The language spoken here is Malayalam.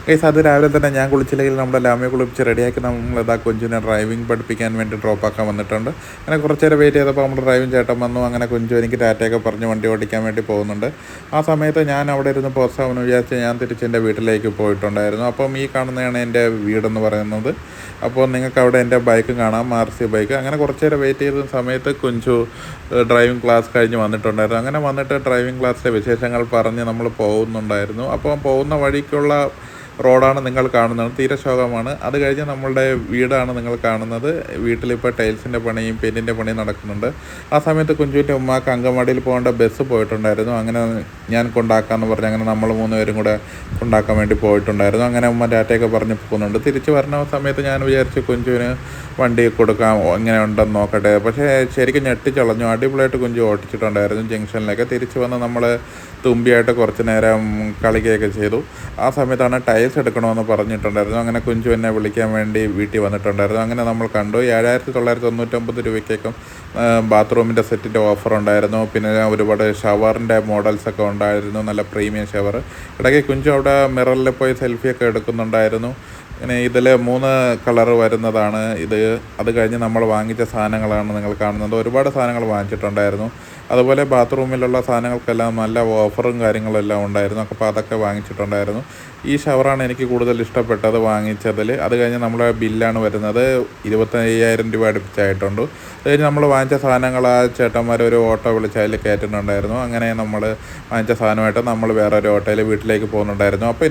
ഗൈസ് അത് രാവിലെ തന്നെ ഞാൻ കുളിച്ചില്ലെങ്കിൽ നമ്മുടെ ലാമയെ കുളിപ്പിച്ച് റെഡിയാക്കി നമ്മളിതാ കുഞ്ചുവിനെ ഡ്രൈവിംഗ് പഠിപ്പിക്കാൻ വേണ്ടി ഡ്രോപ്പാക്കാൻ വന്നിട്ടുണ്ട്. അങ്ങനെ കുറച്ച് നേരം വെയിറ്റ് ചെയ്തപ്പോൾ നമ്മുടെ ഡ്രൈവിംഗ് ചേട്ടൻ വന്നു. അങ്ങനെ കുഞ്ചു എനിക്ക് ടാറ്റയൊക്കെ പറഞ്ഞ് വണ്ടി ഓടിക്കാൻ വേണ്ടി പോകുന്നുണ്ട്. ആ സമയത്ത് ഞാൻ അവിടെ ഇരുന്ന് പോസ്റ്റാവെന്ന് വിചാരിച്ച് ഞാൻ തിരിച്ച് എൻ്റെ വീട്ടിലേക്ക് പോയിട്ടുണ്ടായിരുന്നു. അപ്പം ഈ കാണുന്നതാണ് എൻ്റെ വീടെന്ന് പറയുന്നത്. അപ്പോൾ നിങ്ങൾക്ക് അവിടെ എൻ്റെ ബൈക്ക് കാണാം, RC ബൈക്ക്. അങ്ങനെ കുറച്ച് നേരം വെയിറ്റ് ചെയ്ത സമയത്ത് കുഞ്ചു ഡ്രൈവിംഗ് ക്ലാസ് കഴിഞ്ഞ് വന്നിട്ടുണ്ടായിരുന്നു. അങ്ങനെ വന്നിട്ട് ഡ്രൈവിംഗ് ക്ലാസ്സിലെ വിശേഷങ്ങൾ പറഞ്ഞ് നമ്മൾ പോകുന്നുണ്ടായിരുന്നു. അപ്പോൾ പോകുന്ന വഴിക്കുള്ള റോഡാണ് നിങ്ങൾ കാണുന്നത്, തീരെ ശോകമാണ്. അത് കഴിഞ്ഞ് നമ്മളുടെ വീടാണ് നിങ്ങൾ കാണുന്നത്. വീട്ടിലിപ്പോൾ ടൈൽസിൻ്റെ പണിയും പെയിൻറ്റിൻ്റെ പണിയും നടക്കുന്നുണ്ട്. ആ സമയത്ത് കുഞ്ചുവിൻ്റെ ഉമ്മാക്ക് അങ്കമാടിയിൽ പോകേണ്ട ബസ് പോയിട്ടുണ്ടായിരുന്നു. അങ്ങനെ ഞാൻ കൊണ്ടാക്കാമെന്ന് പറഞ്ഞ് അങ്ങനെ നമ്മൾ 3 പേരും കൂടെ കൊണ്ടാക്കാൻ വേണ്ടി പോയിട്ടുണ്ടായിരുന്നു. അങ്ങനെ ഉമ്മ ടാറ്റയൊക്കെ പറഞ്ഞ് പോകുന്നുണ്ട്. തിരിച്ച് വരുന്ന സമയത്ത് ഞാൻ വിചാരിച്ചു കുഞ്ചുവിന് വണ്ടി കൊടുക്കാം, എങ്ങനെ ഉണ്ടെന്ന് നോക്കട്ടെ. പക്ഷേ ശരിക്കും ഞെട്ടിച്ചളഞ്ഞു. അടിപൊളിയായിട്ട് കുഞ്ചു ഓടിച്ചിട്ടുണ്ടായിരുന്നു. ജംഗ്ഷനിലൊക്കെ തിരിച്ച് വന്ന് നമ്മൾ തുമ്പിയായിട്ട് കുറച്ച് നേരം കളിക്കുകയൊക്കെ ചെയ്തു. ആ സമയത്താണ് ടൈൽസ് എടുക്കണമെന്ന് പറഞ്ഞിട്ടുണ്ടായിരുന്നു. അങ്ങനെ കുഞ്ചു എന്നെ വിളിക്കാൻ വേണ്ടി വീട്ടിൽ വന്നിട്ടുണ്ടായിരുന്നു. അങ്ങനെ നമ്മൾ കണ്ടു. 7,999 രൂപയ്ക്കേക്കും ബാത്റൂമിൻ്റെ സെറ്റിൻ്റെ ഓഫർ ഉണ്ടായിരുന്നു. പിന്നെ ഒരുപാട് ഷവറിൻ്റെ മോഡൽസൊക്കെ ഉണ്ടായിരുന്നു, നല്ല പ്രീമിയം ഷവർ. ഇടയ്ക്ക് കുഞ്ചു അവിടെ മിററിൽ പോയി സെൽഫിയൊക്കെ എടുക്കുന്നുണ്ടായിരുന്നു. പിന്നെ ഇതിൽ 3 കളർ വരുന്നതാണ് ഇത്. അത് കഴിഞ്ഞ് നമ്മൾ വാങ്ങിച്ച സാധനങ്ങളാണ് നിങ്ങൾ കാണുന്നത്. ഒരുപാട് സാധനങ്ങൾ വാങ്ങിച്ചിട്ടുണ്ടായിരുന്നു. അതുപോലെ ബാത്റൂമിലുള്ള സാധനങ്ങൾക്കെല്ലാം നല്ല ഓഫറും കാര്യങ്ങളെല്ലാം ഉണ്ടായിരുന്നു. അപ്പോൾ അതൊക്കെ വാങ്ങിച്ചിട്ടുണ്ടായിരുന്നു. ഈ ഷവറാണ് എനിക്ക് കൂടുതൽ ഇഷ്ടപ്പെട്ടത് വാങ്ങിച്ചതിൽ. അത് കഴിഞ്ഞ് നമ്മുടെ ബില്ലാണ് വരുന്നത് 25,000 രൂപ അടുപ്പിച്ചായിട്ടുണ്ട്. അത് കഴിഞ്ഞ് നമ്മൾ വാങ്ങിച്ച സാധനങ്ങൾ ആ ചേട്ടന്മാർ ഒരു ഓട്ടോ വിളിച്ച് അതിൽ കയറ്റുന്നുണ്ടായിരുന്നു. അങ്ങനെ നമ്മൾ വാങ്ങിച്ച സാധനമായിട്ട് നമ്മൾ വേറെ ഒരു ഓട്ടോയിൽ വീട്ടിലേക്ക് പോകുന്നുണ്ടായിരുന്നു. അപ്പോൾ